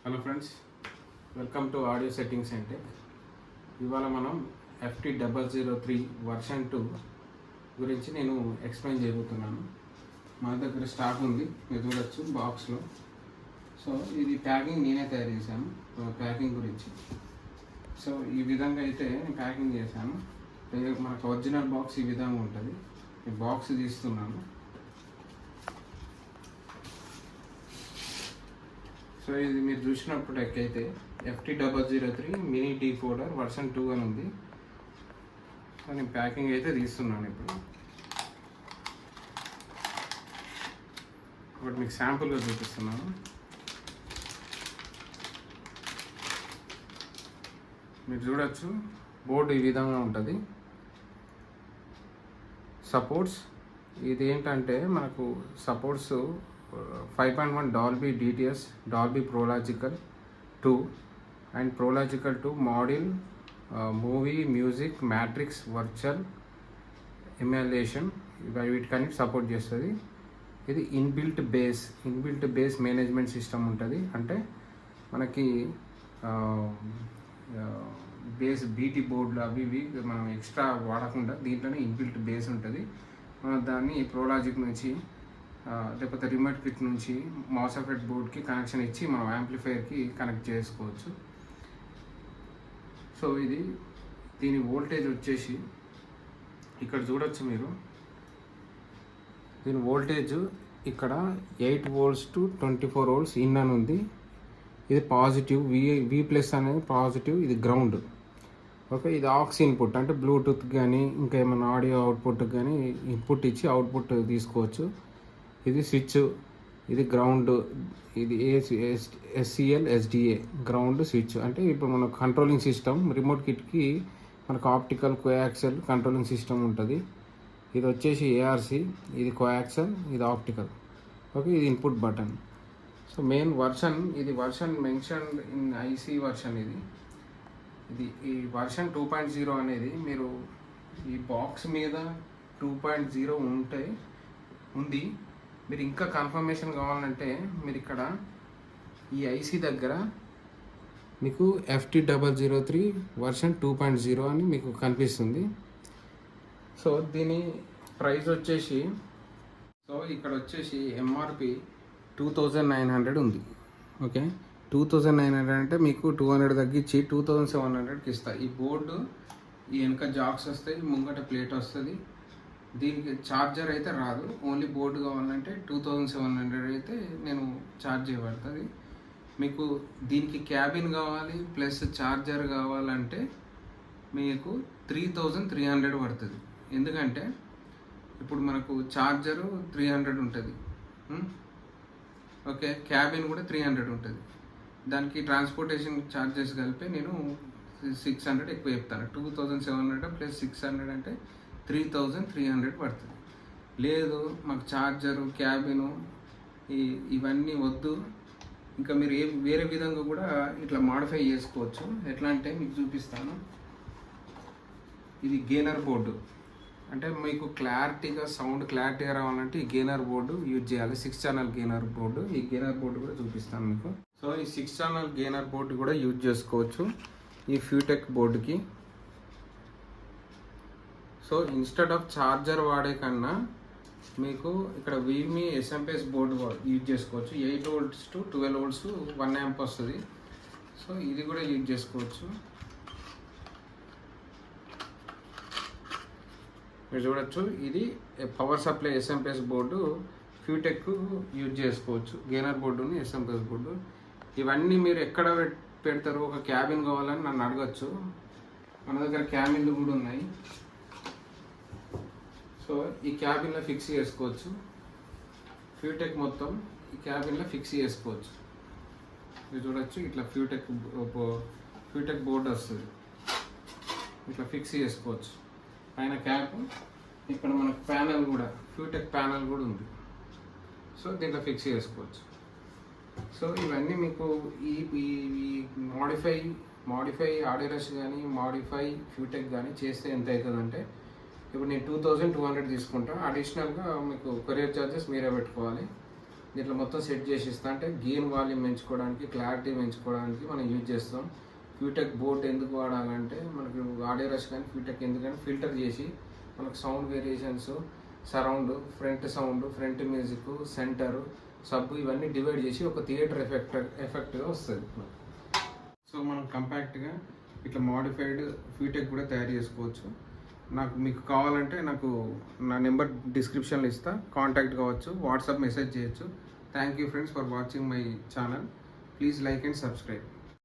Hello friends, welcome to audio settings అంటే. ఇవాళ మనం FT003 వర్షన్ 2 గురించి నేను ఎక్స్ప్లెయిన్ చేయబోతున్నాను. మన దగ్గర స్టాక్ ఉంది, మీరు చూడొచ్చు బాక్స్లో. సో ఇది ప్యాకింగ్ నేనే తయారు చేశాను. ప్యాకింగ్ గురించి సో ఈ విధంగా అయితే నేను ప్యాకింగ్ చేశాను. మనకు ఒరిజినల్ బాక్స్ ఈ విధంగా ఉంటుంది. ఈ బాక్స్ తీస్తున్నాను. సో ఇది మీరు చూసినప్పుడు ఎక్కైతే FT003 మినీ డీకోడర్ వర్షన్ 2 అని ఉంది. సో నేను ప్యాకింగ్ అయితే తీస్తున్నాను. ఇప్పుడు ఒకటి మీకు శాంపుల్గా చూపిస్తున్నాను. మీరు చూడొచ్చు, బోర్డు ఈ విధంగా ఉంటుంది. సపోర్ట్స్ ఇది ఏంటంటే మనకు supports 5.1 Dolby DTS, Dolby prological 2 and prological 2 model, movie, music, matrix, virtual emulation వీటికన్నీ సపోర్ట్ చేస్తుంది. ఇది ఇన్బిల్ట్ బేస్ మేనేజ్మెంట్ సిస్టమ్ ఉంటుంది. అంటే మనకి బేస్ బీటీ బోర్డులు అవి ఇవి మనం ఎక్స్ట్రా వాడకుండా దీంట్లోనే ఇన్బిల్ట్ బేస్ ఉంటుంది. మనం దాన్ని ప్రోలాజిక్ నుంచి లేకపోతే రిమోట్ కిట్ నుంచి మౌసాఫెట్ బోర్డ్కి కనెక్షన్ ఇచ్చి మనం యాంప్లిఫైయర్కి కనెక్ట్ చేసుకోవచ్చు. సో దీని వోల్టేజ్ వచ్చేసి ఇక్కడ చూడొచ్చు మీరు. దీని వోల్టేజ్ ఇక్కడ 8 volts to 24 volts ఇన్ అని ఉంది. ఇది పాజిటివ్, V+ అనేది పాజిటివ్, ఇది గ్రౌండ్. ఓకే, ఇది ఆక్స్ ఇన్పుట్ అంటే బ్లూటూత్ కానీ ఇంకా ఏమైనా ఆడియో అవుట్పుట్ కానీ ఇన్పుట్ ఇచ్చి అవుట్పుట్ తీసుకోవచ్చు. ఇది స్విచ్, ఇది గ్రౌండ్, ఇది SCL SDA గ్రౌండ్ స్విచ్. అంటే ఇప్పుడు మనకు కంట్రోలింగ్ సిస్టమ్ రిమోట్ కిట్కి మనకు ఆప్టికల్ కోయాక్సల్ కంట్రోలింగ్ సిస్టమ్ ఉంటుంది. ఇది వచ్చేసి ARC, ఇది కోయాక్సల్, ఇది ఆప్టికల్. ఓకే, ఇది input button. So main version, ఇది version mention in IC version. ఈ వర్షన్ 2.0 అనేది మీరు ఈ బాక్స్ మీద 2.0 ఉంది. మీరు ఇంకా కన్ఫర్మేషన్ కావాలంటే మీరు ఇక్కడ ఈ IC దగ్గర మీకు FT003 వర్షన్ 2.0 అని మీకు కనిపిస్తుంది. సో దీని ప్రైస్ వచ్చేసి, సో ఇక్కడ వచ్చేసి MRP 2900 ఉంది. ఓకే, 2900 అంటే మీకు 200 తగ్గించి 2700కి ఇస్తా. ఈ బోర్డు ఈ వెనక జాక్స్ వస్తాయి, ముంగట ప్లేట్ వస్తుంది. దీనికి ఛార్జర్ అయితే రాదు, ఓన్లీ బోర్డు కావాలంటే 2700 అయితే నేను ఛార్జ్ చేయబడుతుంది. మీకు దీనికి క్యాబిన్ కావాలి ప్లస్ ఛార్జర్ కావాలంటే మీకు 3300 పడుతుంది. ఎందుకంటే ఇప్పుడు మనకు ఛార్జరు 300 ఉంటుంది. ఓకే, క్యాబిన్ కూడా 300 ఉంటుంది. దానికి ట్రాన్స్పోర్టేషన్ ఛార్జెస్ కలిపి నేను 600 ఎక్కువ చెప్తాను. 2700 ప్లస్ 600 అంటే 3300 పడుతుంది. లేదు మాకు ఛార్జరు, క్యాబిను ఇవన్నీ వద్దు, ఇంకా మీరు వేరే విధంగా కూడా ఇట్లా మాడిఫై చేసుకోవచ్చు. ఎట్లా అంటే మీకు చూపిస్తాను. ఇది గెయినర్ బోర్డు. అంటే మీకు క్లారిటీగా సౌండ్ క్లారిటీగా రావాలంటే ఈ గెయినర్ బోర్డు యూజ్ చేయాలి. 6 ఛానల్ గెయినర్ బోర్డు. ఈ గెయినర్ బోర్డు కూడా చూపిస్తాను మీకు. సో ఈ 6 ఛానల్ గెయినర్ బోర్డు కూడా యూజ్ చేసుకోవచ్చు ఈ ఫ్యూటెక్ బోర్డుకి. సో ఇన్స్టెడ్ ఆఫ్ ఛార్జర్ వాడే కన్నా మీకు ఇక్కడ వీమి SMP బోర్డు యూజ్ చేసుకోవచ్చు. 8 volts to 12 volts 1 amp వస్తుంది. సో ఇది కూడా యూజ్ చేసుకోవచ్చు. మీరు చూడొచ్చు, ఇది power supply SMP board. ఫ్యూటెక్ use చేసుకోవచ్చు గెయినర్ బోర్డుని, SMP బోర్డు. ఇవన్నీ మీరు ఎక్కడ పెడతారు? ఒక క్యాబిన్ కావాలని నన్ను అడగచ్చు. మన దగ్గర క్యాబిన్లు కూడా ఉన్నాయి. సో ఈ క్యాబిన్లో ఫిక్స్ చేసుకోవచ్చు. ఫ్యూటెక్ మొత్తం ఈ క్యాబిన్లో ఫిక్స్ చేసుకోవచ్చు. మీరు చూడొచ్చు, ఇట్లా ఫ్యూటెక్ బోర్డు వస్తుంది. ఇట్లా ఫిక్స్ చేసుకోవచ్చు. పైన క్యాప్, ఇక్కడ మనకు ప్యానల్ కూడా ఫ్యూటెక్ ప్యానల్ కూడా ఉంది. సో దీంట్లో ఫిక్స్ చేసుకోవచ్చు. సో ఇవన్నీ మీకు ఈ మాడిఫై ఆడియోరస్ కానీ మాడిఫై ఫ్యూటెక్ కానీ చేస్తే ఎంత అవుతుందంటే, ఇప్పుడు నేను 2200 తీసుకుంటా. అడిషనల్గా మీకు కొరియర్ ఛార్జెస్ మీరే పెట్టుకోవాలి. దీంట్లో మొత్తం సెట్ చేసి ఇస్తా. అంటే గెయిన్ వాల్యూమ్ పెంచుకోవడానికి, క్లారిటీ పెంచుకోవడానికి మనం యూజ్ చేస్తాం. క్యూటెక్ బోట్ ఎందుకు వాడాలంటే మనకు ఆడియో రష్ కానీ క్యూటెక్ ఎందుకంటే ఫిల్టర్ చేసి మనకు sound variations, surround, front sound, front music, centre, sub ఇవన్నీ డివైడ్ చేసి ఒక థియేటర్ ఎఫెక్ట్గా వస్తుంది. సో మనం కంపాక్ట్గా ఇట్లా మోడిఫైడ్ క్యూటెక్ కూడా తయారు చేసుకోవచ్చు. మీకు కావాలంటే నాకు నా నెంబర్ డిస్క్రిప్షన్లో ఇస్తా, కాంటాక్ట్ కావచ్చు, వాట్సాప్ మెసేజ్ చేయొచ్చు. Thank you friends for watching my channel. Please like and subscribe.